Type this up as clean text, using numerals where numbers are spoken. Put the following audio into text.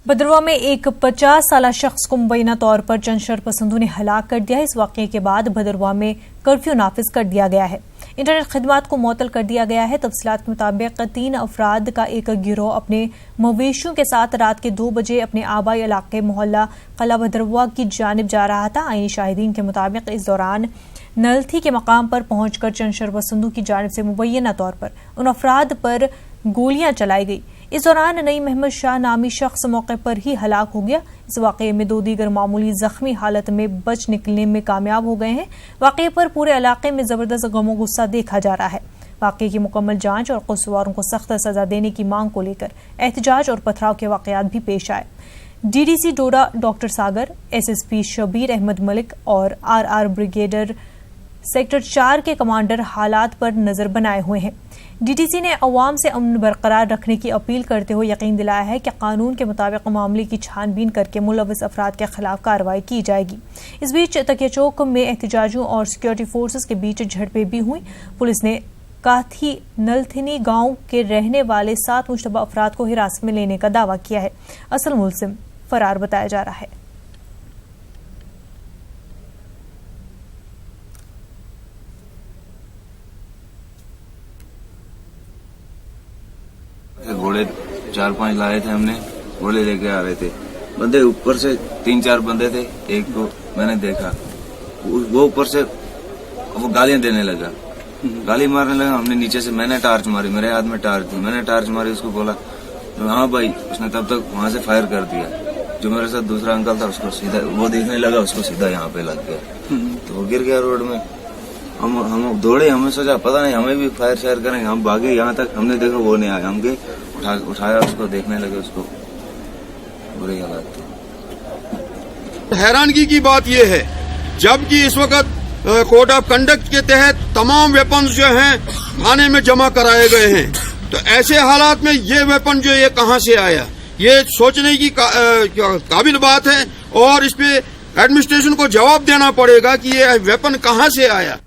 भद्रवा में एक 50 साल शख्स को मुबैना तौर पर चंद शरपसंदों ने हलाक कर दिया है। इस वाकये के बाद भद्रवा में कर्फ्यू नाफिज कर दिया गया है। इंटरनेट खिदमात को मुअत्तल कर दिया गया है। तफसीलात के मुताबिक 3 अफराद का एक गिरोह अपने मवेशियों के साथ रात के 2 बजे अपने आबाई इलाके मोहल्ला कला भद्रवा की जानिब जा रहा था। आईनी शाहिदीन के मुताबिक इस दौरान नलथी के मकाम पर पहुंचकर चंद शरपसंदों की जानिब से मुबैना तौर पर उन अफराद पर गोलियां चलाई गई। इस दौरान नईम अहमद शाह नामी शख्स मौके पर ही हलाक हो गया। इस वाकये में 2 दीगर मामूली जख्मी हालत में बच निकलने में कामयाब हो गए हैं। वाकये पर पूरे इलाके में जबरदस्त गमो गुस्सा देखा जा रहा है। वाकये की मुकम्मल जांच और कसूरवारों को सख्त सजा देने की मांग को लेकर एहतजाज और पथराव के वाकयात भी पेश आए। डीडीसी डोडा डॉक्टर सागर, एसएसपी शबीर अहमद मलिक और आरआर ब्रिगेडर सेक्टर 4 के कमांडर हालात पर नजर बनाए हुए हैं। डीडीसी ने अवाम से अमन बरकरार रखने की अपील करते हुए यकीन दिलाया है कि कानून के मुताबिक मामले की छानबीन करके मुलविस अफराद के खिलाफ कार्रवाई की जाएगी। इस बीच तकिया चौक में एहतजाजियों और सिक्योरिटी फोर्सेस के बीच झड़पें भी हुई। पुलिस ने काथी नलथिनी गांव के रहने वाले 7 मुश्तबा अफराद को हिरासत में लेने का दावा किया है। असल मुलजिम फरार बताया जा रहा है। घोड़े 4-5 लाए थे हमने, घोड़े लेके आ रहे थे। बंदे ऊपर से 3-4 बंदे थे। एक को मैंने देखा, वो ऊपर से वो गालियां देने लगा, गाली मारने लगा। हमने नीचे से, मैंने टार्च मारी, मेरे हाथ में टार्च थी, मैंने टार्च मारी, उसको बोला हाँ भाई। उसने तब तक वहां से फायर कर दिया। जो मेरे साथ दूसरा अंकल था उसको सीधा, वो देखने लगा, उसको सीधा यहाँ पे लग गया, तो वो गिर गया रोड में। हम दौड़े, हमें सोचा पता नहीं हमें भी फायर शायर करेंगे। हम भागे यहाँ तक, हमने देखा वो नहीं आया। हम गए, उठाया उसको, देखने लगे उसको, बुरी हालत थी। हैरानगी की बात यह है, जबकि इस वक्त कोड ऑफ कंडक्ट के तहत तमाम वेपन्स जो हैं थाने में जमा कराए गए हैं, तो ऐसे हालात में ये वेपन जो ये कहां से आया, ये सोचने की काबिल बात है। और इस पे एडमिनिस्ट्रेशन को जवाब देना पड़ेगा कि ये वेपन कहां से आया।